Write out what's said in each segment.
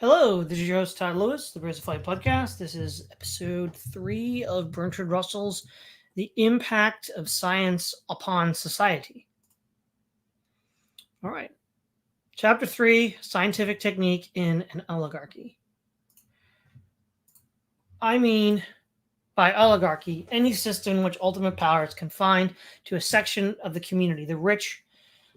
Hello, this is your host Todd Lewis, the Birds of Flight podcast. This is episode 3 of Bertrand Russell's The Impact of Science Upon Society. All right. Chapter 3, Scientific Technique in an Oligarchy. I mean by oligarchy any system in which ultimate power is confined to a section of the community, the rich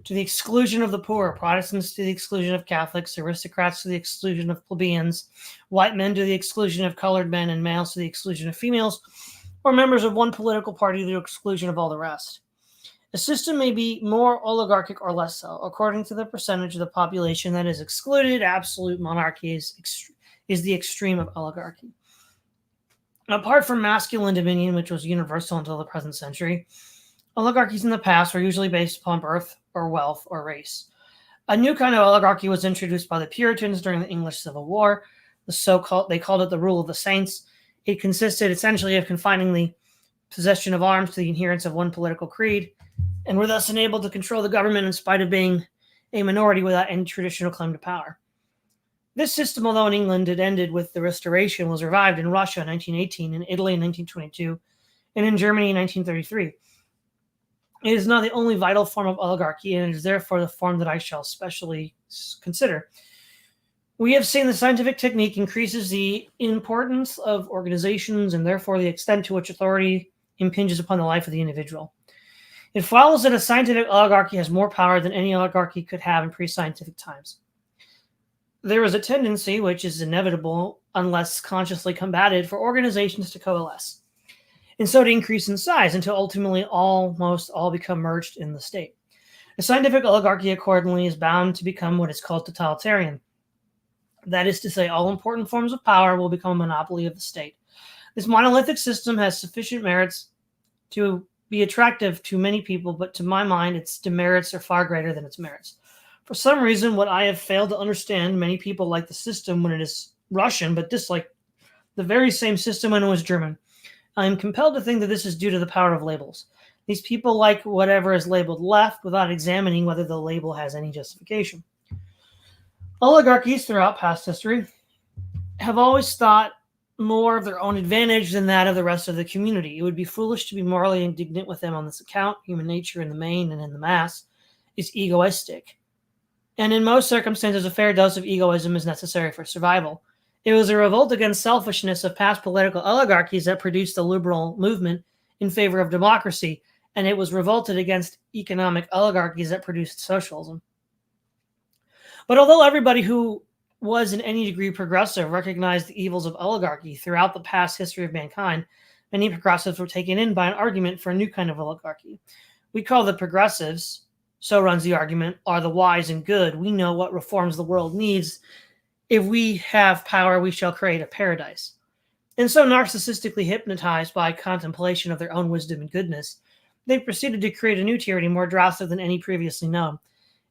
to the exclusion of the poor, Protestants to the exclusion of Catholics, aristocrats to the exclusion of plebeians, white men to the exclusion of colored men, and males to the exclusion of females, or members of one political party to the exclusion of all the rest. A system may be more oligarchic or less so, according to the percentage of the population that is excluded. Absolute monarchy is the extreme of oligarchy. Apart from masculine dominion, which was universal until the present century, oligarchies in the past were usually based upon birth or wealth or race. A new kind of oligarchy was introduced by the Puritans during the English Civil War. They called it the rule of the saints. It consisted essentially of confining the possession of arms to the adherents of one political creed, and were thus enabled to control the government in spite of being a minority without any traditional claim to power. This system, although in England it ended with the Restoration, was revived in Russia in 1918, in Italy in 1922, and in Germany in 1933. It is not the only vital form of oligarchy, and it is therefore the form that I shall specially consider. We have seen the scientific technique increases the importance of organizations and therefore the extent to which authority impinges upon the life of the individual. It follows that a scientific oligarchy has more power than any oligarchy could have in pre-scientific times. There is a tendency, which is inevitable unless consciously combated, for organizations to coalesce, and so to increase in size until ultimately almost all become merged in the state. A scientific oligarchy, accordingly, is bound to become what is called totalitarian. That is to say, all important forms of power will become a monopoly of the state. This monolithic system has sufficient merits to be attractive to many people, but to my mind, its demerits are far greater than its merits. For some reason, what I have failed to understand, many people like the system when it is Russian, but dislike the very same system when it was German. I am compelled to think that this is due to the power of labels. These people like whatever is labeled left without examining whether the label has any justification. Oligarchies throughout past history have always thought more of their own advantage than that of the rest of the community. It would be foolish to be morally indignant with them on this account. Human nature in the main and in the mass is egoistic. And in most circumstances, a fair dose of egoism is necessary for survival. It was a revolt against selfishness of past political oligarchies that produced the liberal movement in favor of democracy, and it was revolted against economic oligarchies that produced socialism. But although everybody who was in any degree progressive recognized the evils of oligarchy throughout the past history of mankind, many progressives were taken in by an argument for a new kind of oligarchy. We call the progressives, so runs the argument, are the wise and good. We know what reforms the world needs. If we have power, we shall create a paradise. And so narcissistically hypnotized by contemplation of their own wisdom and goodness, they proceeded to create a new tyranny more drastic than any previously known.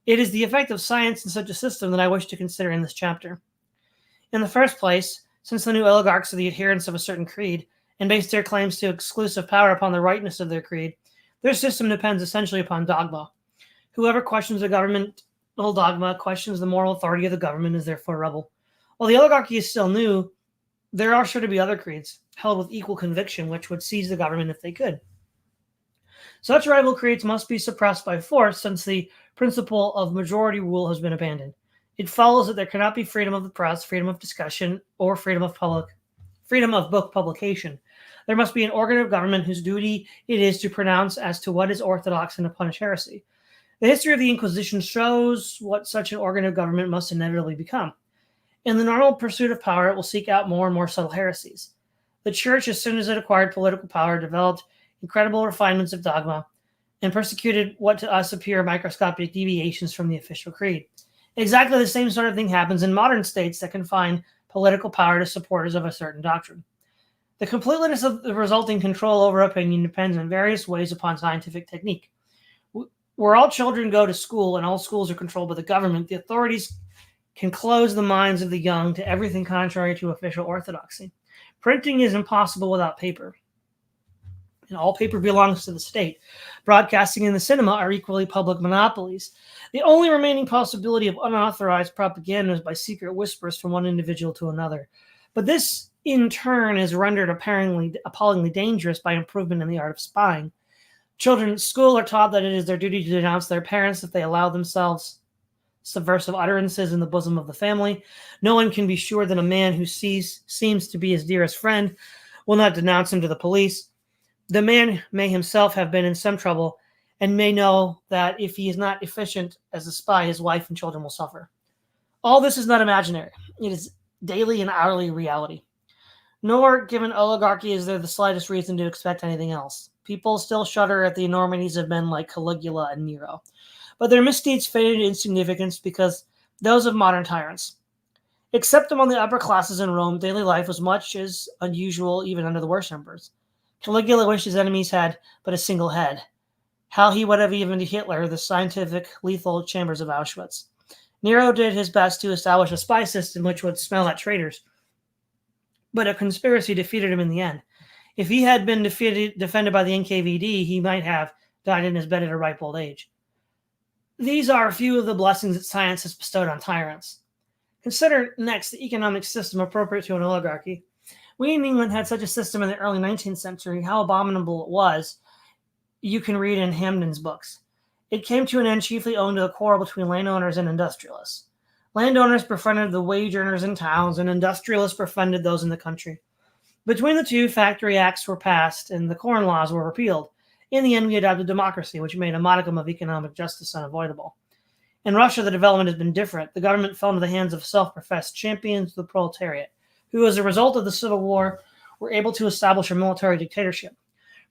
It is the effect of science in such a system that I wish to consider in this chapter. In the first place, since the new oligarchs are the adherents of a certain creed and base their claims to exclusive power upon the rightness of their creed, their system depends essentially upon dogma. Whoever questions the governmental dogma questions the moral authority of the government, is therefore a rebel. While the oligarchy is still new, there are sure to be other creeds held with equal conviction which would seize the government if they could. Such rival creeds must be suppressed by force, since the principle of majority rule has been abandoned. It follows that there cannot be freedom of the press, freedom of discussion, or freedom of book publication. There must be an organ of government whose duty it is to pronounce as to what is orthodox and to punish heresy. The history of the Inquisition shows what such an organ of government must inevitably become. In the normal pursuit of power, it will seek out more and more subtle heresies. The Church, as soon as it acquired political power, developed incredible refinements of dogma and persecuted what to us appear microscopic deviations from the official creed. Exactly the same sort of thing happens in modern states that confine political power to supporters of a certain doctrine. The completeness of the resulting control over opinion depends in various ways upon scientific technique. Where all children go to school and all schools are controlled by the government, the authorities can close the minds of the young to everything contrary to official orthodoxy. Printing is impossible without paper. and all paper belongs to the state. Broadcasting and the cinema are equally public monopolies. The only remaining possibility of unauthorized propaganda is by secret whispers from one individual to another. But this, in turn, is rendered appallingly dangerous by improvement in the art of spying. Children at school are taught that it is their duty to denounce their parents if they allow themselves subversive utterances in the bosom of the family. No one can be sure that a man who seems to be his dearest friend will not denounce him to the police. The man may himself have been in some trouble and may know that if he is not efficient as a spy, his wife and children will suffer. All this is not imaginary. It is daily and hourly reality. Nor, given oligarchy, is there the slightest reason to expect anything else. People still shudder at the enormities of men like Caligula and Nero. But their misdeeds faded into insignificance because those of modern tyrants. Except among the upper classes in Rome, daily life was much as unusual even under the worst emperors. Caligula wished his enemies had but a single head. How he would have given to Hitler the scientific, lethal chambers of Auschwitz. Nero did his best to establish a spy system which would smell at traitors. But a conspiracy defeated him in the end. If he had been defended by the NKVD, he might have died in his bed at a ripe old age. These are a few of the blessings that science has bestowed on tyrants. Consider next the economic system appropriate to an oligarchy. We in England had such a system in the early 19th century. How abominable it was, you can read in Hamden's books. It came to an end chiefly owing to a quarrel between landowners and industrialists. Landowners befriended the wage earners in towns, and industrialists befriended those in the country. Between the two, factory acts were passed, and the corn laws were repealed. In the end, we adopted democracy, which made a modicum of economic justice unavoidable. In Russia, the development has been different. The government fell into the hands of self-professed champions of the proletariat, who, as a result of the Civil War, were able to establish a military dictatorship.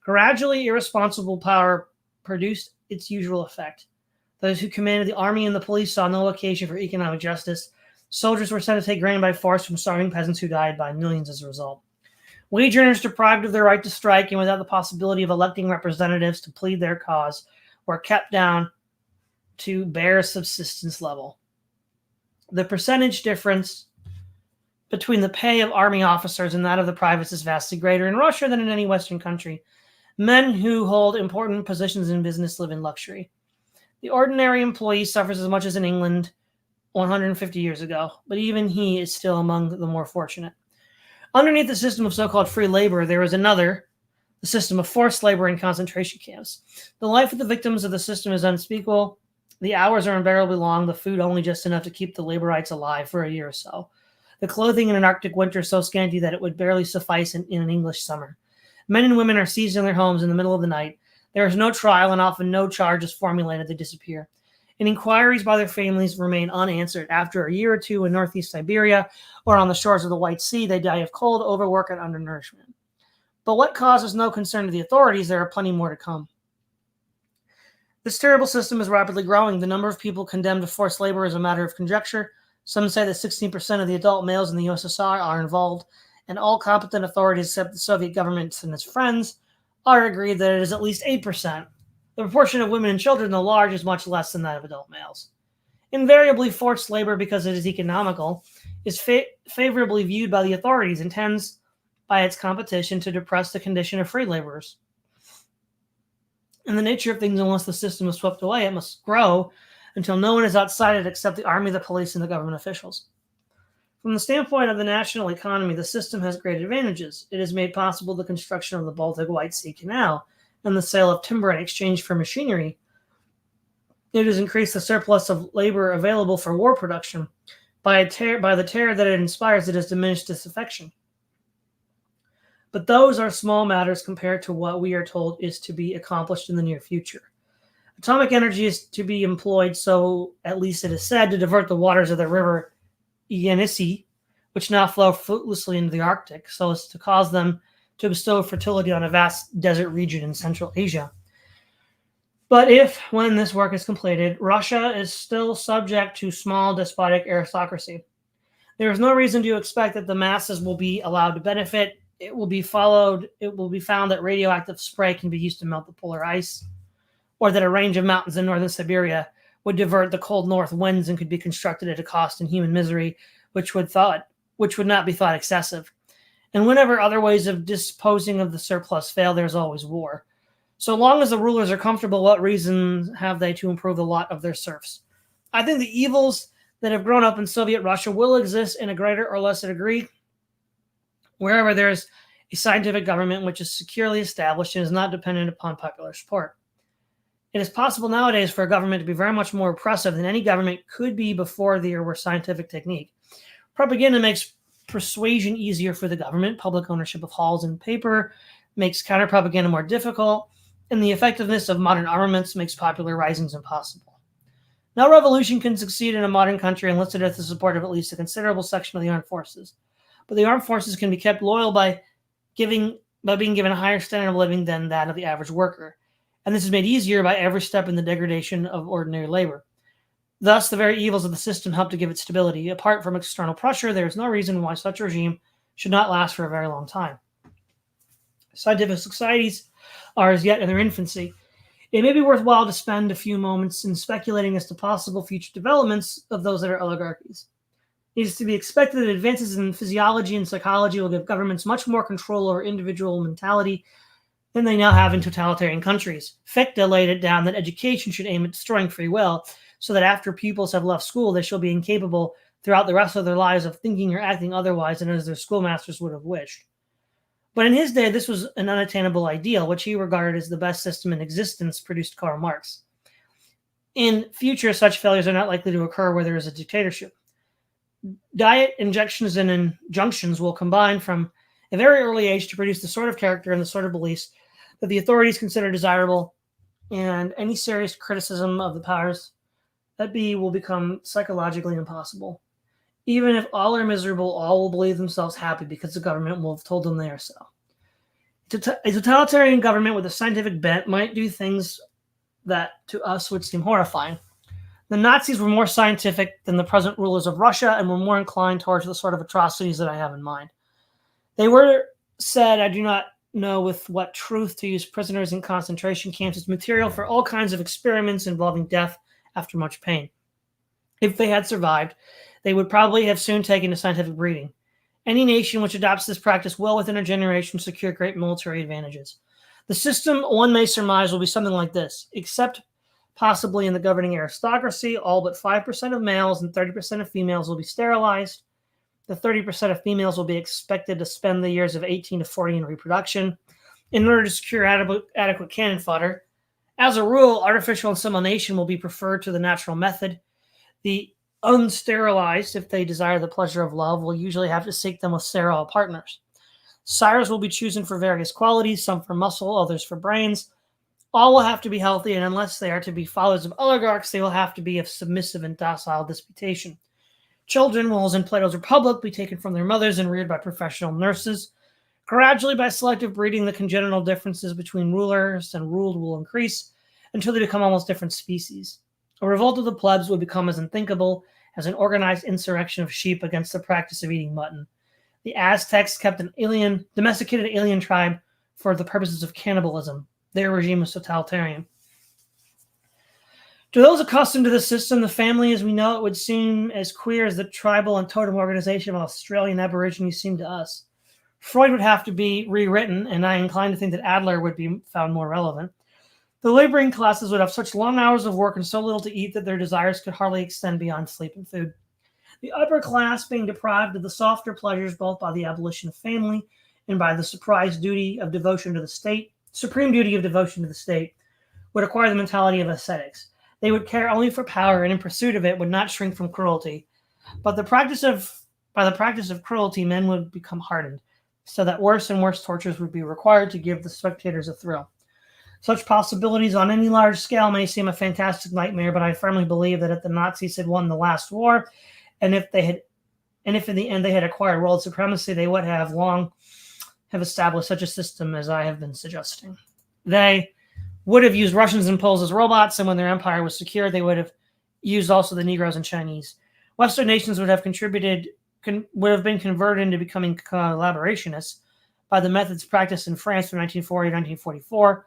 Gradually, irresponsible power produced its usual effect. Those who commanded the army and the police saw no occasion for economic justice. Soldiers were sent to take grain by force from starving peasants who died by millions as a result. Wage earners, deprived of their right to strike and without the possibility of electing representatives to plead their cause, were kept down to bare subsistence level. The percentage difference between the pay of army officers and that of the privates is vastly greater in Russia than in any Western country. Men who hold important positions in business live in luxury. The ordinary employee suffers as much as in England 150 years ago, but even he is still among the more fortunate. Underneath the system of so-called free labor, there is another, the system of forced labor in concentration camps. The life of the victims of the system is unspeakable. The hours are unbearably long, the food only just enough to keep the laborites alive for a year or so. The clothing in an Arctic winter so scanty that it would barely suffice in an English summer. Men and women are seized in their homes in the middle of the night. There is no trial and often no charge is formulated. They disappear. And inquiries by their families remain unanswered. After a year or two in northeast Siberia or on the shores of the White Sea, they die of cold, overwork, and undernourishment. But what causes no concern to the authorities, there are plenty more to come. This terrible system is rapidly growing. The number of people condemned to forced labor is a matter of conjecture. Some say that 16% of the adult males in the USSR are involved, and all competent authorities except the Soviet government and its friends are agreed that it is at least 8%. The proportion of women and children, though large, is much less than that of adult males. Invariably, forced labor, because it is economical, is favorably viewed by the authorities and tends, by its competition, to depress the condition of free laborers. In the nature of things, unless the system is swept away, it must grow until no one is outside it except the army, the police, and the government officials. From the standpoint of the national economy, the system has great advantages. It has made possible the construction of the Baltic White Sea Canal and the sale of timber in exchange for machinery. It has increased the surplus of labor available for war production. By the terror that it inspires, it has diminished disaffection. But those are small matters compared to what we are told is to be accomplished in the near future. Atomic energy is to be employed, so at least it is said, to divert the waters of the river Yenisei, which now flow fruitlessly into the Arctic, so as to cause them to bestow fertility on a vast desert region in Central Asia. But if, when this work is completed, Russia is still subject to small despotic aristocracy, there is no reason to expect that the masses will be allowed to benefit. It will be found that radioactive spray can be used to melt the polar ice, or that a range of mountains in northern Siberia would divert the cold north winds and could be constructed at a cost in human misery which would not be thought excessive. And whenever other ways of disposing of the surplus fail, there's always war. So long as the rulers are comfortable, what reason have they to improve the lot of their serfs? I think the evils that have grown up in Soviet Russia will exist in a greater or lesser degree wherever there's a scientific government which is securely established and is not dependent upon popular support. It is possible nowadays for a government to be very much more oppressive than any government could be before there were scientific technique. Propaganda makes persuasion easier for the government. Public ownership of halls and paper makes counter-propaganda more difficult, and the effectiveness of modern armaments makes popular risings impossible. No revolution can succeed in a modern country unless it has the support of at least a considerable section of the armed forces. But the armed forces can be kept loyal by being given a higher standard of living than that of the average worker. And this is made easier by every step in the degradation of ordinary labor. Thus, the very evils of the system help to give it stability. Apart from external pressure, there is no reason why such a regime should not last for a very long time. Scientific societies are as yet in their infancy. It may be worthwhile to spend a few moments in speculating as to possible future developments of those that are oligarchies. It is to be expected that advances in physiology and psychology will give governments much more control over individual mentality than they now have in totalitarian countries. Fichte laid it down that education should aim at destroying free will, so that after pupils have left school, they shall be incapable throughout the rest of their lives of thinking or acting otherwise than as their schoolmasters would have wished. But in his day, this was an unattainable ideal, which he regarded as the best system in existence, produced Karl Marx. In future, such failures are not likely to occur where there is a dictatorship. Diet, injections, and injunctions will combine from a very early age to produce the sort of character and the sort of beliefs that the authorities consider desirable, and any serious criticism of the powers that be will become psychologically impossible. Even if all are miserable, all will believe themselves happy because the government will have told them they are so. A totalitarian government with a scientific bent might do things that to us would seem horrifying. The Nazis were more scientific than the present rulers of Russia and were more inclined towards the sort of atrocities that I have in mind. They were said, I do not know with what truth, to use prisoners in concentration camps as material for all kinds of experiments involving death after much pain. If they had survived, they would probably have soon taken to scientific breeding. Any nation which adopts this practice will within a generation secure great military advantages. The system, one may surmise, will be something like this, except possibly in the governing aristocracy, all but 5% of males and 30% of females will be sterilized. The 30% of females will be expected to spend the years of 18 to 40 in reproduction in order to secure adequate cannon fodder. As a rule, artificial insemination will be preferred to the natural method. The unsterilized, if they desire the pleasure of love, will usually have to seek them with sterile partners. Sires will be chosen for various qualities, some for muscle, others for brains. All will have to be healthy, and unless they are to be fathers of oligarchs, they will have to be of submissive and docile disputation. Children will, as in Plato's Republic, be taken from their mothers and reared by professional nurses. Gradually, by selective breeding, the congenital differences between rulers and ruled will increase until they become almost different species. A revolt of the plebs would become as unthinkable as an organized insurrection of sheep against the practice of eating mutton. The Aztecs kept an domesticated alien tribe for the purposes of cannibalism. Their regime was totalitarian. To those accustomed to the system, the family as we know it would seem as queer as the tribal and totem organization of Australian Aborigines seem to us. Freud would have to be rewritten, and I incline to think that Adler would be found more relevant. The laboring classes would have such long hours of work and so little to eat that their desires could hardly extend beyond sleep and food. The upper class, being deprived of the softer pleasures both by the abolition of family and by the supreme duty of devotion to the state, would acquire the mentality of ascetics. They would care only for power, and in pursuit of it would not shrink from cruelty. But by the practice of cruelty, men would become hardened, so that worse and worse tortures would be required to give the spectators a thrill. Such possibilities on any large scale may seem a fantastic nightmare, but I firmly believe that if the Nazis had won the last war, and if in the end they had acquired world supremacy, they would have long established such a system as I have been suggesting. They would have used Russians and Poles as robots, and when their empire was secure, they would have used also the Negroes and Chinese. Western nations would have been converted into becoming collaborationists by the methods practiced in France from 1940 to 1944.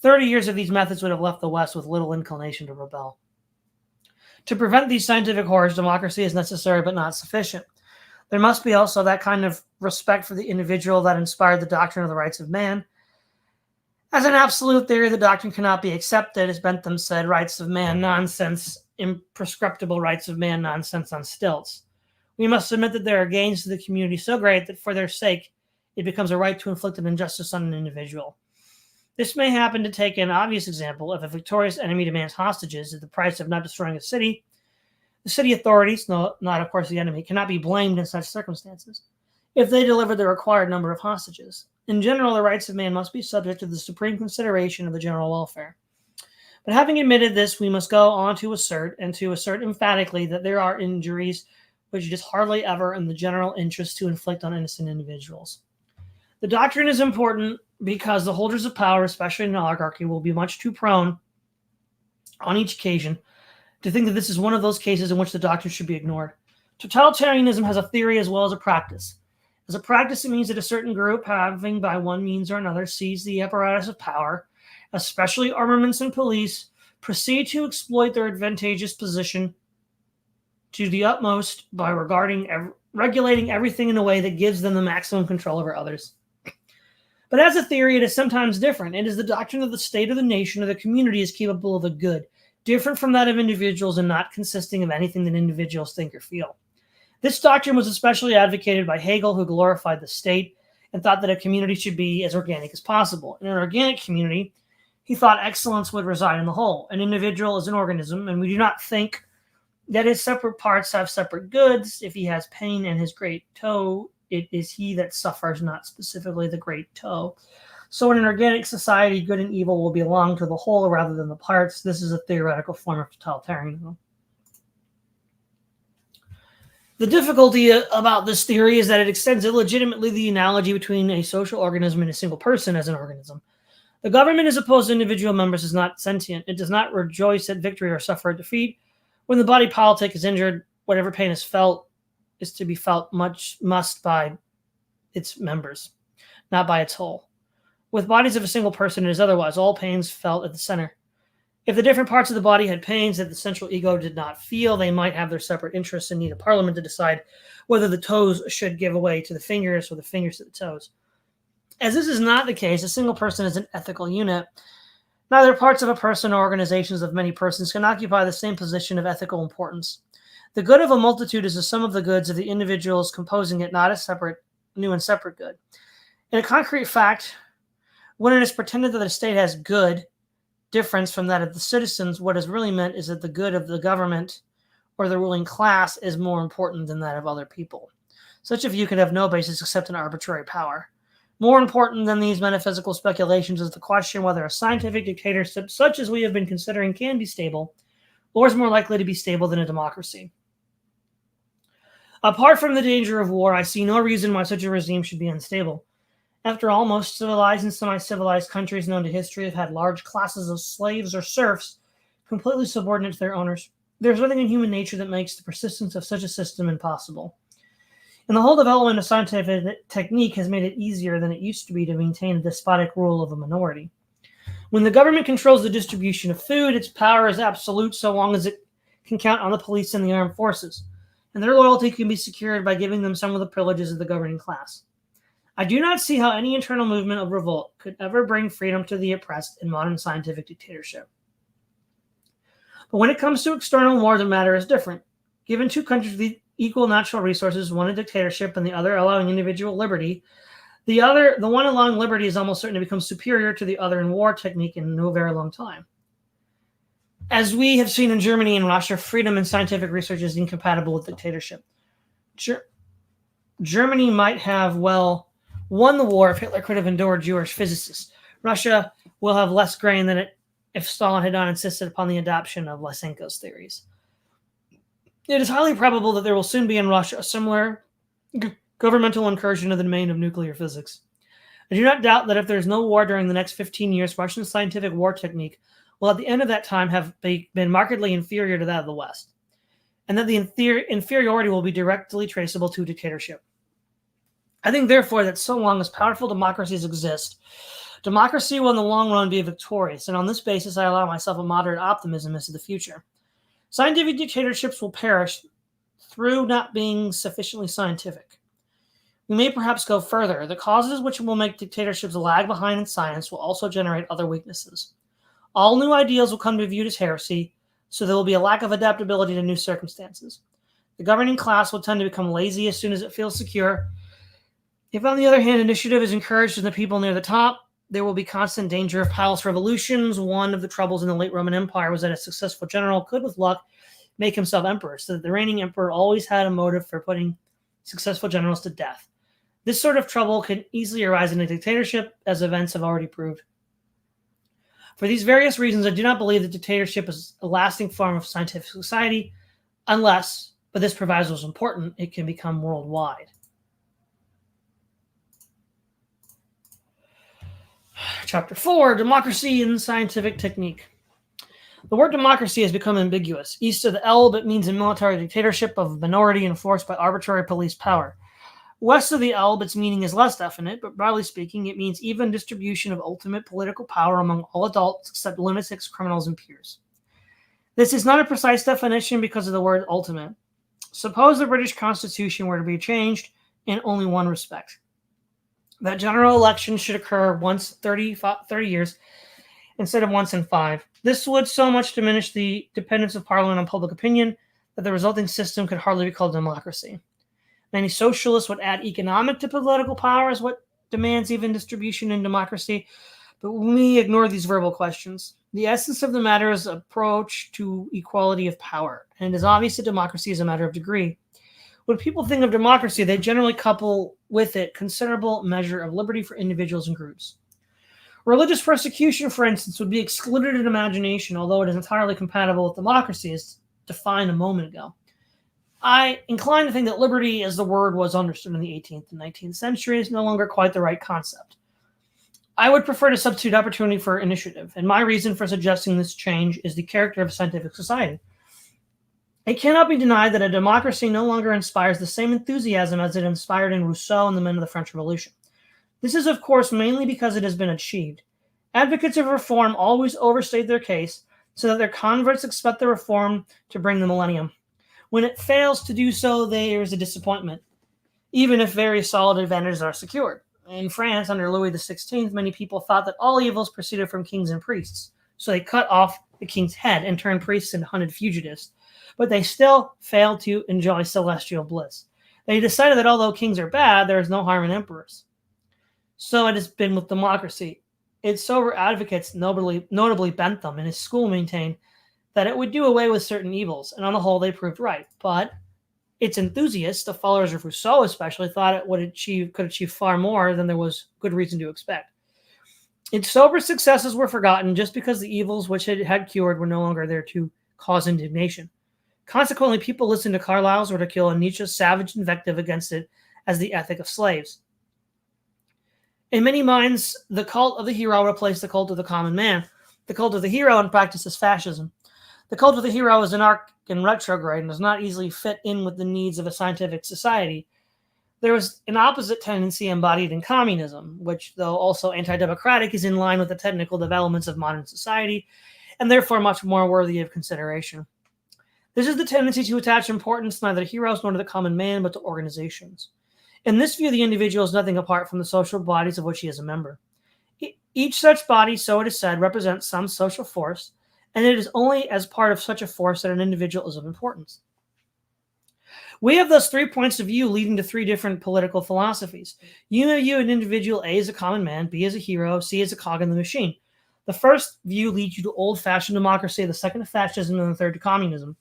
30 years of these methods would have left the West with little inclination to rebel. To prevent these scientific horrors, democracy is necessary but not sufficient. There must be also that kind of respect for the individual that inspired the doctrine of the rights of man. As an absolute theory, the doctrine cannot be accepted. As Bentham said, rights of man nonsense, imprescriptible rights of man nonsense on stilts. We must admit that there are gains to the community so great that for their sake, it becomes a right to inflict an injustice on an individual. This may happen. To take an obvious example, if a victorious enemy demands hostages at the price of not destroying a city, the city authorities, not of course the enemy, cannot be blamed in such circumstances if they deliver the required number of hostages. In general, the rights of man must be subject to the supreme consideration of the general welfare. But having admitted this, we must go on to assert emphatically that there are injuries which it is hardly ever in the general interest to inflict on innocent individuals. The doctrine is important because the holders of power, especially in an oligarchy, will be much too prone on each occasion to think that this is one of those cases in which the doctrine should be ignored. Totalitarianism has a theory as well as a practice. As a practice, it means that a certain group, having by one means or another seized the apparatus of power, especially armaments and police, proceed to exploit their advantageous position to the utmost by regulating everything in a way that gives them the maximum control over others. But as a theory, it is sometimes different. It is the doctrine that the state or the nation or the community is capable of a good, different from that of individuals and not consisting of anything that individuals think or feel. This doctrine was especially advocated by Hegel, who glorified the state and thought that a community should be as organic as possible. In an organic community, he thought excellence would reside in the whole. An individual is an organism, and we do not think that his separate parts have separate goods. If he has pain in his great toe, it is he that suffers, not specifically the great toe. So in an organic society, good and evil will belong to the whole rather than the parts. This is a theoretical form of totalitarianism. The difficulty about this theory is that it extends illegitimately the analogy between a social organism and a single person as an organism. The government, as opposed to individual members, is not sentient. It does not rejoice at victory or suffer at defeat. When the body politic is injured, whatever pain is felt is to be felt must by its members, not by its whole. With bodies of a single person, it is otherwise. All pains felt at the center. If the different parts of the body had pains that the central ego did not feel, they might have their separate interests and need a parliament to decide whether the toes should give way to the fingers or the fingers to the toes. As this is not the case, a single person is an ethical unit. Neither parts of a person or organizations of many persons can occupy the same position of ethical importance. The good of a multitude is the sum of the goods of the individuals composing it, not a separate, new and separate good. In a concrete fact, when it is pretended that the state has good difference from that of the citizens, what is really meant is that the good of the government or the ruling class is more important than that of other people. Such a view can have no basis except an arbitrary power. More important than these metaphysical speculations is the question whether a scientific dictatorship such as we have been considering can be stable, or is more likely to be stable than a democracy. Apart from the danger of war, I see no reason why such a regime should be unstable. After all, most civilized and semi-civilized countries known to history have had large classes of slaves or serfs completely subordinate to their owners. There is nothing in human nature that makes the persistence of such a system impossible. And the whole development of scientific technique has made it easier than it used to be to maintain the despotic rule of a minority. When the government controls the distribution of food, its power is absolute so long as it can count on the police and the armed forces, and their loyalty can be secured by giving them some of the privileges of the governing class. I do not see how any internal movement of revolt could ever bring freedom to the oppressed in modern scientific dictatorship. But when it comes to external war, the matter is different. Given two countries with equal natural resources, one a dictatorship and the other allowing individual liberty, the one allowing liberty is almost certain to become superior to the other in war technique in no very long time. As we have seen in Germany and Russia, freedom in scientific research is incompatible with dictatorship. Germany might have won the war if Hitler could have endured Jewish physicists. Russia will have less grain than it if Stalin had not insisted upon the adoption of Lysenko's theories. It is highly probable that there will soon be in Russia a similar governmental incursion into the domain of nuclear physics. I do not doubt that if there is no war during the next 15 years, Russian scientific war technique will at the end of that time have been markedly inferior to that of the West, and that the inferiority will be directly traceable to dictatorship. I think, therefore, that so long as powerful democracies exist, democracy will in the long run be victorious, and on this basis I allow myself a moderate optimism as to the future. Scientific dictatorships will perish through not being sufficiently scientific. We may perhaps go further. The causes which will make dictatorships lag behind in science will also generate other weaknesses. All new ideals will come to be viewed as heresy, so there will be a lack of adaptability to new circumstances. The governing class will tend to become lazy as soon as it feels secure. If, on the other hand, initiative is encouraged in the people near the top, there will be constant danger of palace revolutions. One of the troubles in the late Roman Empire was that a successful general could, with luck, make himself emperor, so that the reigning emperor always had a motive for putting successful generals to death. This sort of trouble can easily arise in a dictatorship, as events have already proved. For these various reasons, I do not believe that dictatorship is a lasting form of scientific society, unless, but this proviso is important, it can become worldwide. Chapter 4, Democracy and Scientific Technique. The word democracy has become ambiguous. East of the Elbe, it means a military dictatorship of a minority enforced by arbitrary police power. West of the Elbe, its meaning is less definite, but broadly speaking, it means even distribution of ultimate political power among all adults except lunatics, criminals, and peers. This is not a precise definition because of the word ultimate. Suppose the British Constitution were to be changed in only one respect. That general election should occur once 30 years instead of once in 5. This would so much diminish the dependence of Parliament on public opinion that the resulting system could hardly be called democracy. Many socialists would add economic to political power as what demands even distribution in democracy, but we ignore these verbal questions. The essence of the matter is approach to equality of power, and it is obvious that democracy is a matter of degree. When people think of democracy, they generally couple with it considerable measure of liberty for individuals and groups. Religious persecution, for instance, would be excluded in imagination, although it is entirely compatible with democracy, as defined a moment ago. I incline to think that liberty, as the word was understood in the 18th and 19th century, is no longer quite the right concept. I would prefer to substitute opportunity for initiative, and my reason for suggesting this change is the character of scientific society. It cannot be denied that a democracy no longer inspires the same enthusiasm as it inspired in Rousseau and the men of the French Revolution. This is, of course, mainly because it has been achieved. Advocates of reform always overstate their case so that their converts expect the reform to bring the millennium. When it fails to do so, there is a disappointment, even if very solid advantages are secured. In France, under Louis XVI, many people thought that all evils proceeded from kings and priests, so they cut off the king's head and turned priests into hunted fugitives. But they still failed to enjoy celestial bliss. They decided that although kings are bad, there is no harm in emperors. So it has been with democracy. Its sober advocates, notably Bentham and his school, maintained that it would do away with certain evils, and on the whole they proved right. But its enthusiasts, the followers of Rousseau especially, thought it could achieve far more than there was good reason to expect. Its sober successes were forgotten just because the evils which it had cured were no longer there to cause indignation. Consequently, people listened to Carlyle's ridicule and Nietzsche's savage invective against it as the ethic of slaves. In many minds, the cult of the hero replaced the cult of the common man. The cult of the hero in practice is fascism. The cult of the hero is anarchic and retrograde and does not easily fit in with the needs of a scientific society. There is an opposite tendency embodied in communism, which, though also anti-democratic, is in line with the technical developments of modern society and therefore much more worthy of consideration. This is the tendency to attach importance neither to heroes nor to the common man, but to organizations. In this view, the individual is nothing apart from the social bodies of which he is a member. Each such body, so it is said, represents some social force, and it is only as part of such a force that an individual is of importance. We have thus 3 points of view leading to 3 different political philosophies. You may view an individual A as a common man, B as a hero, C as a cog in the machine. The first view leads you to old-fashioned democracy, the second to fascism, and the third to communism.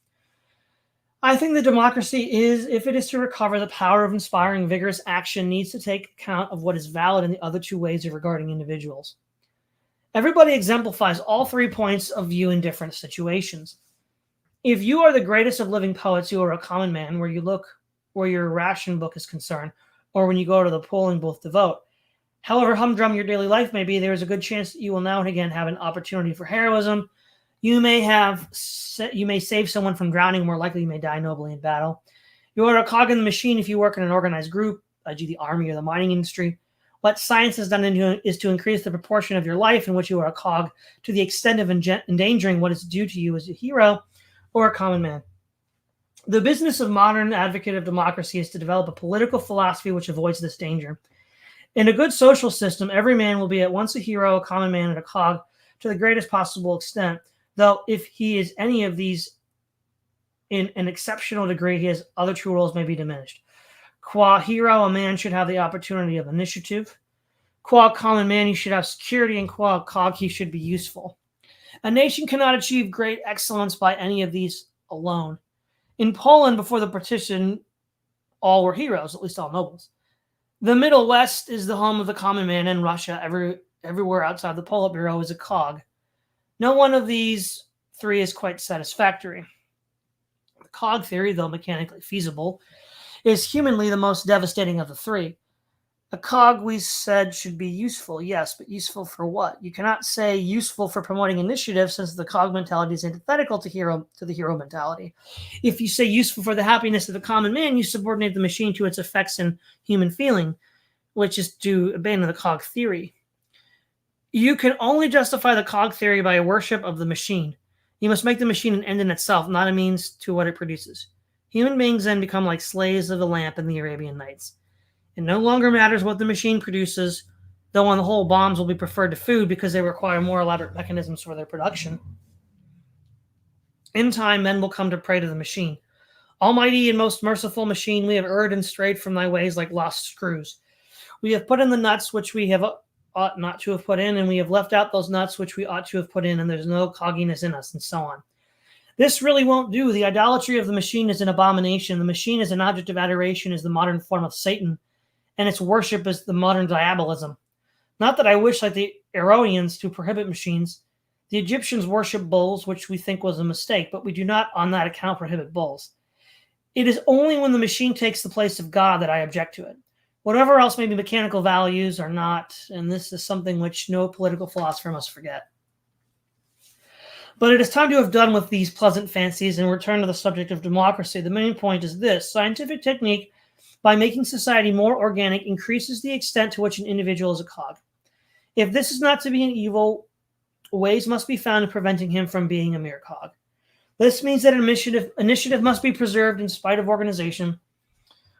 I think that democracy is, if it is to recover the power of inspiring vigorous action, needs to take account of what is valid in the other 2 ways of regarding individuals. Everybody exemplifies all 3 points of view in different situations. If you are the greatest of living poets, you are a common man where you look where your ration book is concerned, or when you go to the polling booth to vote. However humdrum your daily life may be, there is a good chance that you will now and again have an opportunity for heroism. You may save someone from drowning, more likely you may die nobly in battle. You are a cog in the machine if you work in an organized group, e.g. the army or the mining industry. What science has done is to increase the proportion of your life in which you are a cog to the extent of endangering what is due to you as a hero or a common man. The business of modern advocate of democracy is to develop a political philosophy which avoids this danger. In a good social system, every man will be at once a hero, a common man, and a cog to the greatest possible extent, though if he is any of these in an exceptional degree, his other true roles may be diminished. Qua hero, a man should have the opportunity of initiative. Qua common man, he should have security, and qua cog, he should be useful. A nation cannot achieve great excellence by any of these alone. In Poland, before the partition, all were heroes, at least all nobles. The Middle West is the home of the common man, and Russia, everywhere outside the Politburo, is a cog. No one of these three is quite satisfactory. The cog theory, though mechanically feasible, is humanly the most devastating of the three. A cog, we said, should be useful, yes, but useful for what? You cannot say useful for promoting initiative, since the cog mentality is antithetical to the hero mentality. If you say useful for the happiness of the common man, you subordinate the machine to its effects in human feeling, which is to abandon the cog theory. You can only justify the cog theory by a worship of the machine. You must make the machine an end in itself, not a means to what it produces. Human beings then become like slaves of the lamp in the Arabian Nights. It no longer matters what the machine produces, though on the whole bombs will be preferred to food because they require more elaborate mechanisms for their production. In time, men will come to pray to the machine. Almighty and most merciful machine, we have erred and strayed from thy ways like lost screws. We have put in the nuts which we have ought not to have put in, and we have left out those nuts which we ought to have put in, and there's no cogginess in us, and so on. This really won't do. The idolatry of the machine is an abomination. The machine as an object of adoration is the modern form of Satan, and its worship is the modern diabolism. Not that I wish, like the Eroians, to prohibit machines. The Egyptians worship bulls, which we think was a mistake, but we do not on that account prohibit bulls. It is only when the machine takes the place of God that I object to it. Whatever else may be mechanical values or not, and this is something which no political philosopher must forget. But it is time to have done with these pleasant fancies and return to the subject of democracy. The main point is this: scientific technique, by making society more organic, increases the extent to which an individual is a cog. If this is not to be an evil, ways must be found in preventing him from being a mere cog. This means that initiative must be preserved in spite of organization,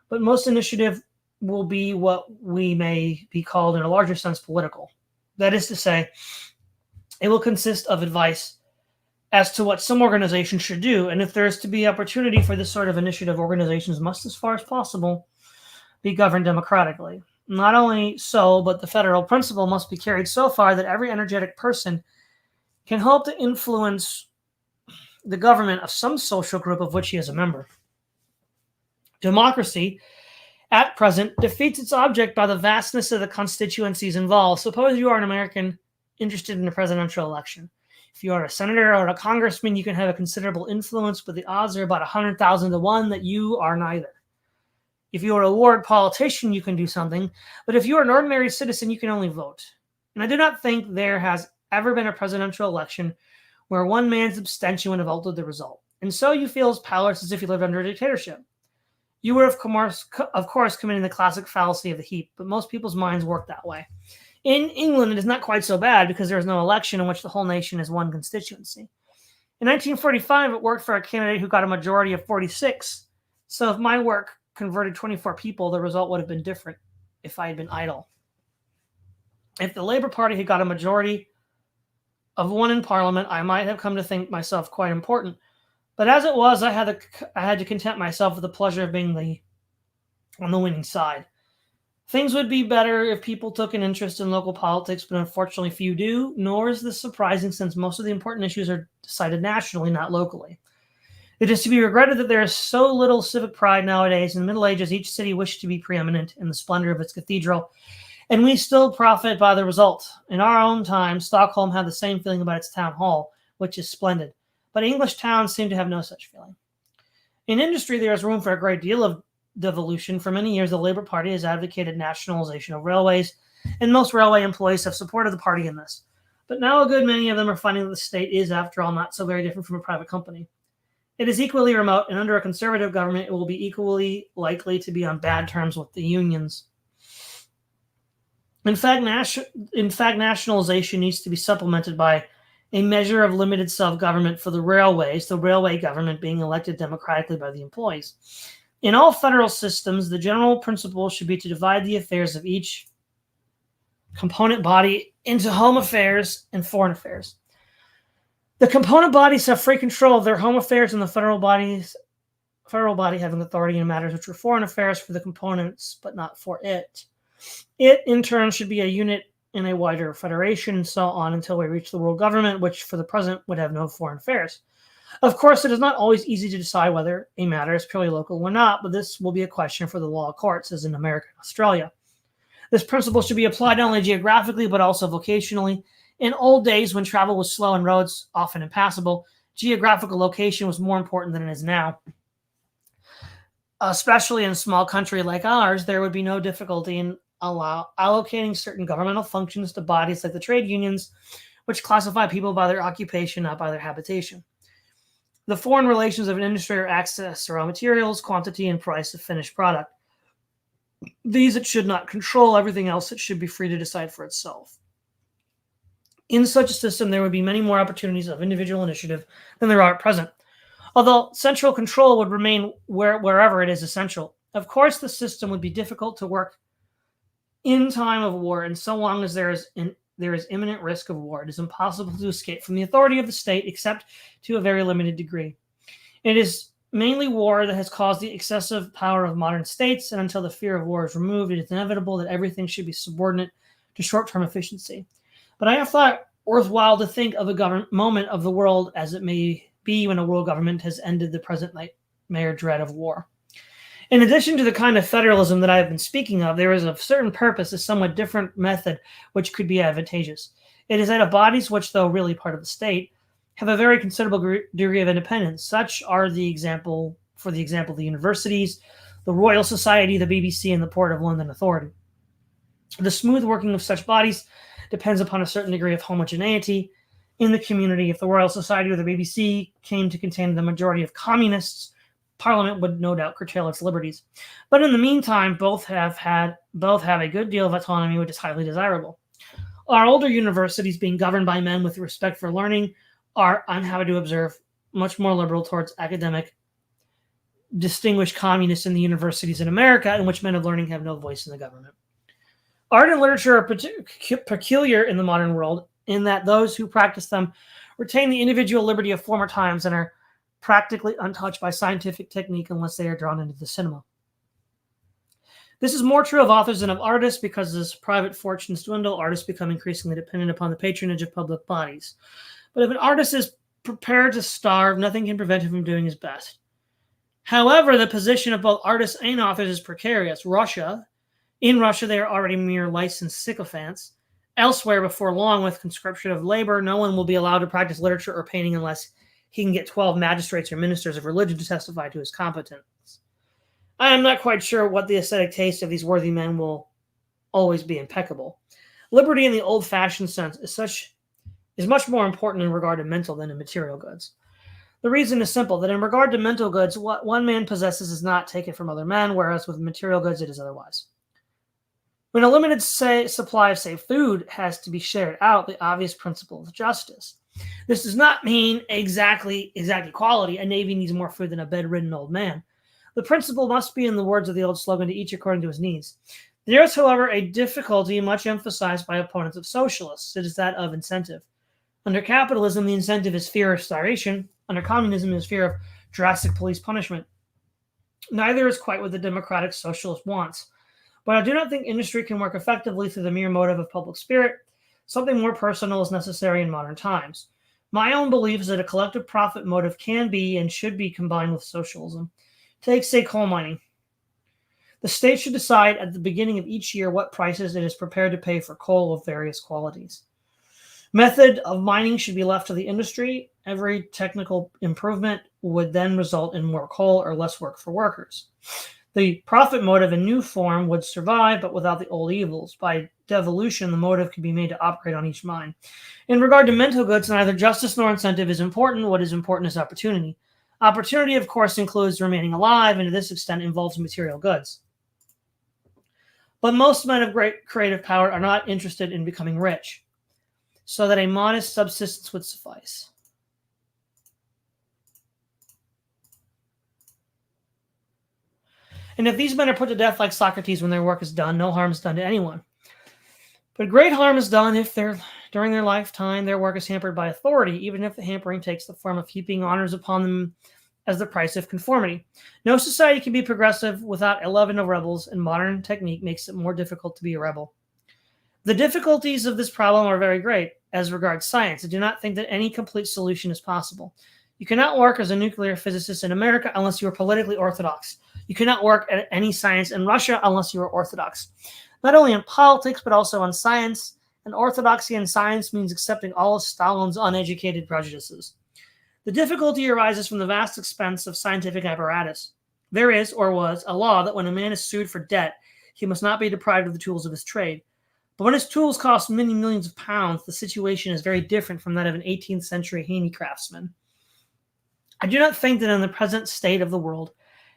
but most initiative will be what we may be called in a larger sense political. That is to say, it will consist of advice as to what some organizations should do, and if there is to be opportunity for this sort of initiative, organizations must, as far as possible, be governed democratically. Not only so, but the federal principle must be carried so far that every energetic person can hope to influence the government of some social group of which he is a member. Democracy, at present, defeats its object by the vastness of the constituencies involved. Suppose you are an American interested in a presidential election. If you are a senator or a congressman, you can have a considerable influence, but the odds are about 100,000 to 1 that you are neither. If you are a ward politician, you can do something, but if you are an ordinary citizen, you can only vote. And I do not think there has ever been a presidential election where one man's abstention would have altered the result. And so you feel as powerless as if you lived under a dictatorship. You were, of course, committing the classic fallacy of the heap, but most people's minds work that way. In England, it is not quite so bad because there is no election in which the whole nation is one constituency. In 1945, it worked for a candidate who got a majority of 46. So if my work converted 24 people, the result would have been different if I had been idle. If the Labour Party had got a majority of 1 in Parliament, I might have come to think myself quite important. But as it was, I had to content myself with the pleasure of being on the winning side. Things would be better if people took an interest in local politics, but unfortunately few do, nor is this surprising since most of the important issues are decided nationally, not locally. It is to be regretted that there is so little civic pride nowadays. In the Middle Ages, each city wished to be preeminent in the splendor of its cathedral, and we still profit by the result. In our own time, Stockholm had the same feeling about its town hall, which is splendid, but English towns seem to have no such feeling. In industry, there is room for a great deal of devolution. For many years, the Labour Party has advocated nationalization of railways, and most railway employees have supported the party in this. But now a good many of them are finding that the state is, after all, not so very different from a private company. It is equally remote, and under a conservative government, it will be equally likely to be on bad terms with the unions. In fact, nationalization needs to be supplemented by a measure of limited self-government for the railway government being elected democratically by the employees. In all federal systems, the general principle should be to divide the affairs of each component body into home affairs and foreign affairs. The component bodies have free control of their home affairs, and the federal body having authority in matters which are foreign affairs for the components, but not for it. It, in turn, should be a unit in a wider federation, and so on until we reach the world government, which for the present would have no foreign affairs. Of course, it is not always easy to decide whether a matter is purely local or not, but this will be a question for the law courts, as in America and Australia. This principle should be applied not only geographically, but also vocationally. In old days, when travel was slow and roads often impassable, geographical location was more important than it is now. Especially in a small country like ours, there would be no difficulty in allocating certain governmental functions to bodies like the trade unions, which classify people by their occupation, not by their habitation. The foreign relations of an industry are access to raw materials, quantity, and price of finished product. These it should not control. Everything else it should be free to decide for itself. In such a system, there would be many more opportunities of individual initiative than there are at present, although central control would remain wherever it is essential. Of course, the system would be difficult to work in time of war, and so long as there is imminent risk of war, it is impossible to escape from the authority of the state except to a very limited degree. It is mainly war that has caused the excessive power of modern states, and until the fear of war is removed, it is inevitable that everything should be subordinate to short-term efficiency. But I have thought worthwhile to think of a moment of the world as it may be when a world government has ended the present nightmare dread of war. In addition to the kind of federalism that I have been speaking of, there is a certain purpose, a somewhat different method, which could be advantageous. It is that of bodies which, though really part of the state, have a very considerable degree of independence. Such are the example, the universities, the Royal Society, the BBC, and the Port of London Authority. The smooth working of such bodies depends upon a certain degree of homogeneity in the community. If the Royal Society or the BBC came to contain the majority of communists, Parliament would no doubt curtail its liberties. But in the meantime, both have a good deal of autonomy, which is highly desirable. Our older universities, being governed by men with respect for learning, are, I'm happy to observe, much more liberal towards academic, distinguished communists in the universities in America, in which men of learning have no voice in the government. Art and literature are peculiar in the modern world, in that those who practice them retain the individual liberty of former times and are practically untouched by scientific technique unless they are drawn into the cinema. This is more true of authors than of artists, because as private fortunes dwindle, artists become increasingly dependent upon the patronage of public bodies. But if an artist is prepared to starve, nothing can prevent him from doing his best. However, the position of both artists and authors is precarious. In Russia, they are already mere licensed sycophants. Elsewhere, before long, with conscription of labor, no one will be allowed to practice literature or painting unless he can get 12 magistrates or ministers of religion to testify to his competence. I am not quite sure what the aesthetic taste of these worthy men will always be impeccable. Liberty in the old-fashioned sense is much more important in regard to mental than in material goods. The reason is simple, that in regard to mental goods, what one man possesses is not taken from other men, whereas with material goods it is otherwise. When a limited supply of, say, food has to be shared out, the obvious principle of justice. This does not mean exact equality. A navy needs more food than a bedridden old man. The principle must be, in the words of the old slogan, to each according to his needs. There is, however, a difficulty much emphasized by opponents of socialists. It is that of incentive. Under capitalism, the incentive is fear of starvation. Under communism, it is fear of drastic police punishment. Neither is quite what the democratic socialist wants. But I do not think industry can work effectively through the mere motive of public spirit. Something more personal is necessary in modern times. My own belief is that a collective profit motive can be and should be combined with socialism. Take, say, coal mining. The state should decide at the beginning of each year what prices it is prepared to pay for coal of various qualities. Method of mining should be left to the industry. Every technical improvement would then result in more coal or less work for workers. The profit motive in new form would survive, but without the old evils. By devolution, the motive can be made to operate on each mine. In regard to mental goods, neither justice nor incentive is important. What is important is opportunity. Opportunity, of course, includes remaining alive, and to this extent involves material goods. But most men of great creative power are not interested in becoming rich. so that a modest subsistence would suffice. And if these men are put to death like Socrates when their work is done, no harm is done to anyone. But great harm is done if during their lifetime their work is hampered by authority, even if the hampering takes the form of heaping honors upon them as the price of conformity. No society can be progressive without a leaven of rebels, and modern technique makes it more difficult to be a rebel. The difficulties of this problem are very great as regards science. I do not think that any complete solution is possible. You cannot work as a nuclear physicist in America unless you are politically orthodox. You cannot work at any science in Russia unless you are orthodox. Not only in politics, but also in science. And orthodoxy in science means accepting all of Stalin's uneducated prejudices. The difficulty arises from the vast expense of scientific apparatus. There is, or was, a law that when a man is sued for debt, he must not be deprived of the tools of his trade. But when his tools cost many millions of pounds, the situation is very different from that of an 18th century handicraftsman. I do not think that in the present state of the world,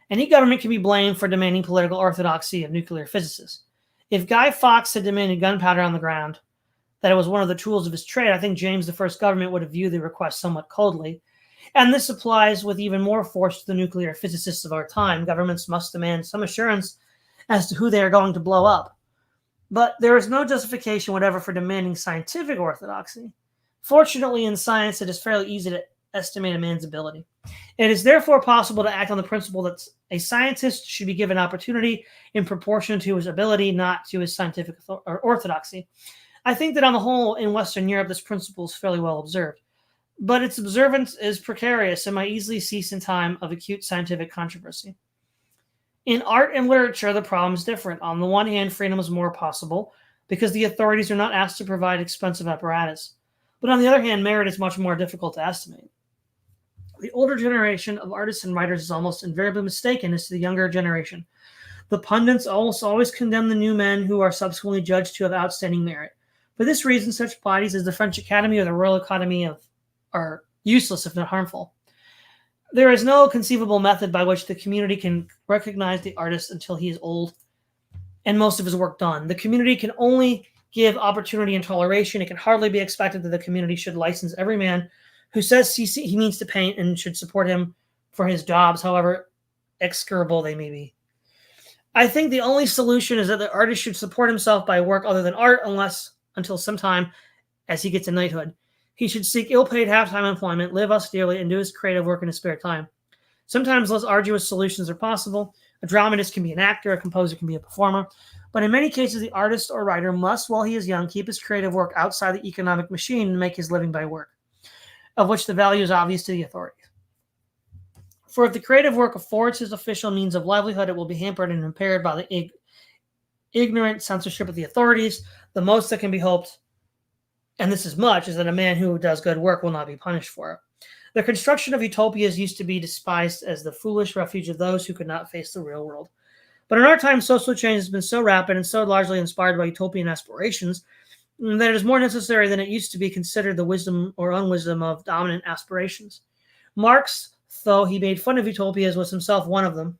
any government can be blamed for demanding political orthodoxy of nuclear physicists. If Guy Fawkes had demanded gunpowder on the ground, that it was one of the tools of his trade, I think James I's government would have viewed the request somewhat coldly. And this applies with even more force to the nuclear physicists of our time. Governments must demand some assurance as to who they are going to blow up. But there is no justification whatever for demanding scientific orthodoxy. Fortunately, in science, it is fairly easy to estimate a man's ability. It is therefore possible to act on the principle that a scientist should be given opportunity in proportion to his ability, not to his scientific orthodoxy. I think that on the whole, in Western Europe, this principle is fairly well observed. But its observance is precarious and might easily cease in time of acute scientific controversy. In art and literature, the problem is different. On the one hand, freedom is more possible because the authorities are not asked to provide expensive apparatus. But on the other hand, merit is much more difficult to estimate. The older generation of artists and writers is almost invariably mistaken as to the younger generation. The pundits almost always condemn the new men who are subsequently judged to have outstanding merit. For this reason, such bodies as the French Academy or the Royal Academy are useless if not harmful. There is no conceivable method by which the community can recognize the artist until he is old and most of his work done. The community can only give opportunity and toleration. It can hardly be expected that the community should license every man who says he means to paint and should support him for his jobs, however execrable they may be. I think the only solution is that the artist should support himself by work other than art until sometime as he gets to knighthood. He should seek ill-paid half-time employment, live austerely, and do his creative work in his spare time. Sometimes less arduous solutions are possible. A dramatist can be an actor, a composer can be a performer. But in many cases, the artist or writer must, while he is young, keep his creative work outside the economic machine and make his living by work, of which the value is obvious to the authorities. For if the creative work affords his official means of livelihood, it will be hampered and impaired by the ignorant censorship of the authorities. The most that can be hoped, and this is much, is that a man who does good work will not be punished for it. The construction of utopias used to be despised as the foolish refuge of those who could not face the real world. But in our time, social change has been so rapid and so largely inspired by utopian aspirations that it is more necessary than it used to be considered the wisdom or unwisdom of dominant aspirations. Marx, though he made fun of utopias, was himself one of them.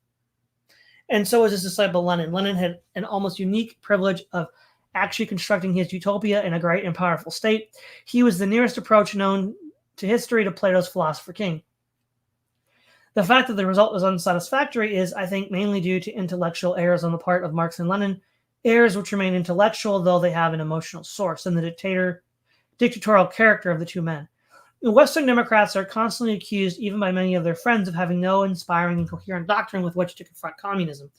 And so was his disciple Lenin. Lenin had an almost unique privilege of actually constructing his utopia in a great and powerful state. He was the nearest approach known to history to Plato's philosopher king. The fact that the result was unsatisfactory is, I think, mainly due to intellectual errors on the part of Marx and Lenin, errors which remain intellectual, though they have an emotional source, and the dictatorial character of the two men. Western Democrats are constantly accused, even by many of their friends, of having no inspiring and coherent doctrine with which to confront communism.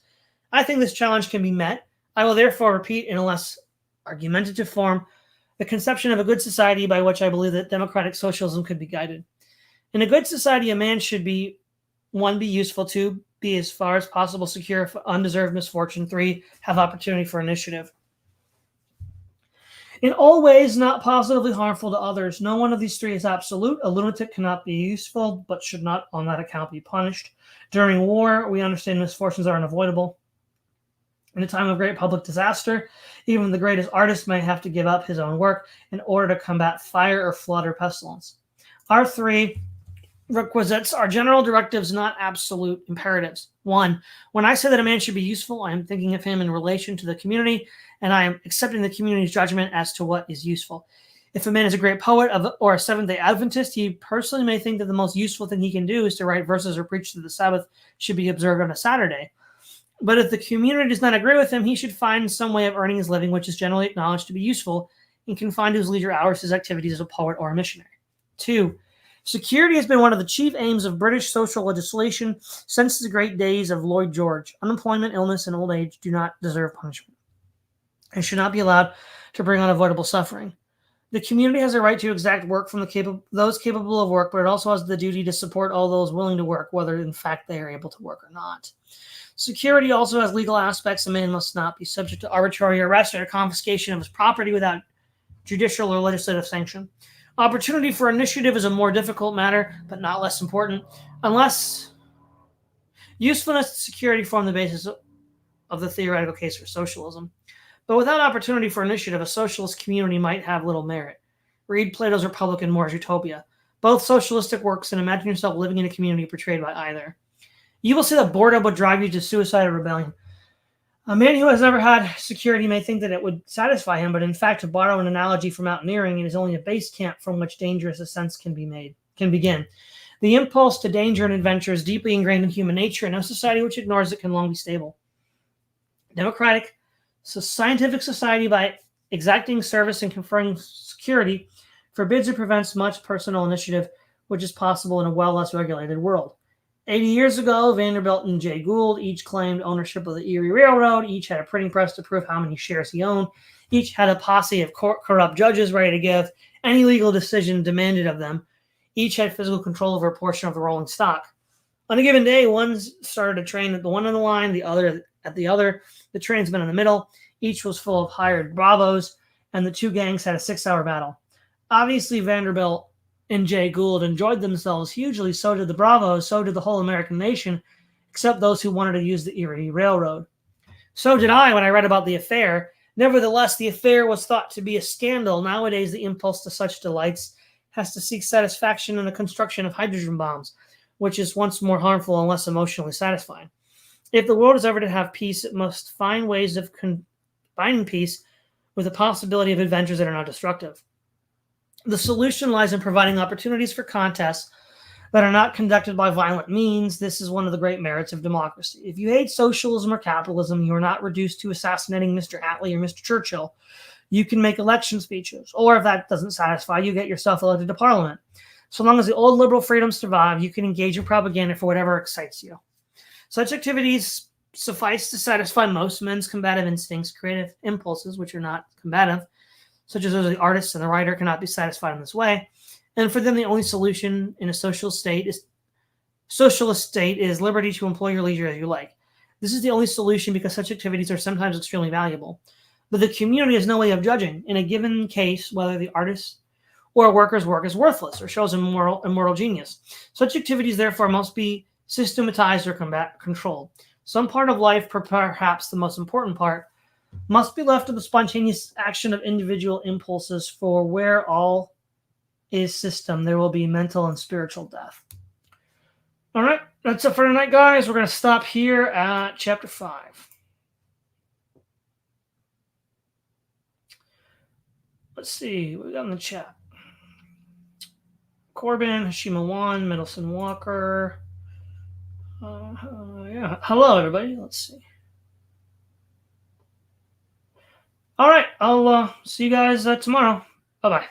I think this challenge can be met. I will therefore repeat in a less argumentative form the conception of a good society by which I believe that democratic socialism could be guided. In a good society, a man should be, 1, be useful, 2, be as far as possible secure for undeserved misfortune, 3, have opportunity for initiative. In all ways not positively harmful to others. No one of these 3 is absolute. A lunatic cannot be useful, but should not on that account be punished. During war, we understand misfortunes are unavoidable. In a time of great public disaster, even the greatest artist may have to give up his own work in order to combat fire or flood or pestilence. Our 3 requisites are general directives, not absolute imperatives. 1, when I say that a man should be useful, I am thinking of him in relation to the community, and I am accepting the community's judgment as to what is useful. If a man is a great poet or a Seventh-day Adventist, he personally may think that the most useful thing he can do is to write verses or preach that the Sabbath should be observed on a Saturday. But if the community does not agree with him, he should find some way of earning his living which is generally acknowledged to be useful and confine to his leisure hours his activities as a poet or a missionary. 2. Security has been one of the chief aims of British social legislation since the great days of Lloyd George. Unemployment, illness, and old age do not deserve punishment and should not be allowed to bring unavoidable suffering. The community has a right to exact work from those capable of work, but it also has the duty to support all those willing to work, whether in fact they are able to work or not. Security also has legal aspects. A man must not be subject to arbitrary arrest or confiscation of his property without judicial or legislative sanction. Opportunity for initiative is a more difficult matter, but not less important, unless usefulness and security form the basis of the theoretical case for socialism. But without opportunity for initiative, a socialist community might have little merit. Read Plato's Republic and More's Utopia, both socialistic works, and imagine yourself living in a community portrayed by either. You will see that boredom would drive you to suicide or rebellion. A man who has never had security may think that it would satisfy him, but in fact, to borrow an analogy from mountaineering, it is only a base camp from which dangerous ascents can begin. The impulse to danger and adventure is deeply ingrained in human nature, and no society which ignores it can long be stable. Democratic, scientific society, by exacting service and conferring security, forbids or prevents much personal initiative, which is possible in a well less regulated world. 80 years ago, Vanderbilt and Jay Gould each claimed ownership of the Erie Railroad. Each had a printing press to prove how many shares he owned. Each had a posse of corrupt judges ready to give any legal decision demanded of them. Each had physical control over a portion of the rolling stock. On a given day, one started a train at the one end of the line, the other at the other. The train's in the middle. Each was full of hired bravos, and the two gangs had a 6-hour battle. Obviously, Vanderbilt and Jay Gould enjoyed themselves hugely. So did the bravos. So did the whole American nation, except those who wanted to use the Erie Railroad. So did I when I read about the affair. Nevertheless, the affair was thought to be a scandal. Nowadays, the impulse to such delights has to seek satisfaction in the construction of hydrogen bombs, which is once more harmful and less emotionally satisfying. If the world is ever to have peace, it must find ways of combining peace with the possibility of adventures that are not destructive. The solution lies in providing opportunities for contests that are not conducted by violent means. This is one of the great merits of democracy. If you hate socialism or capitalism, you are not reduced to assassinating Mr. Attlee or Mr. Churchill. You can make election speeches, or if that doesn't satisfy you, get yourself elected to parliament. So long as the old liberal freedoms survive, you can engage in propaganda for whatever excites you. Such activities suffice to satisfy most men's combative instincts, creative impulses, which are not combative, such as those of the artist and the writer, cannot be satisfied in this way. And for them, the only solution in a socialist state is liberty to employ your leisure as you like. This is the only solution because such activities are sometimes extremely valuable. But the community has no way of judging, in a given case, whether the artist or a worker's work is worthless or shows immortal genius. Such activities, therefore, must be systematized or controlled. Some part of life, perhaps the most important part, must be left to the spontaneous action of individual impulses, for where all is system, there will be mental and spiritual death. All right, that's it for tonight, guys. We're going to stop here at chapter 5. Let's see what we got in the chat. Corbin, Hashima Wan, Middleton Walker. Yeah. Hello, everybody. Let's see. All right. I'll see you guys tomorrow. Bye-bye.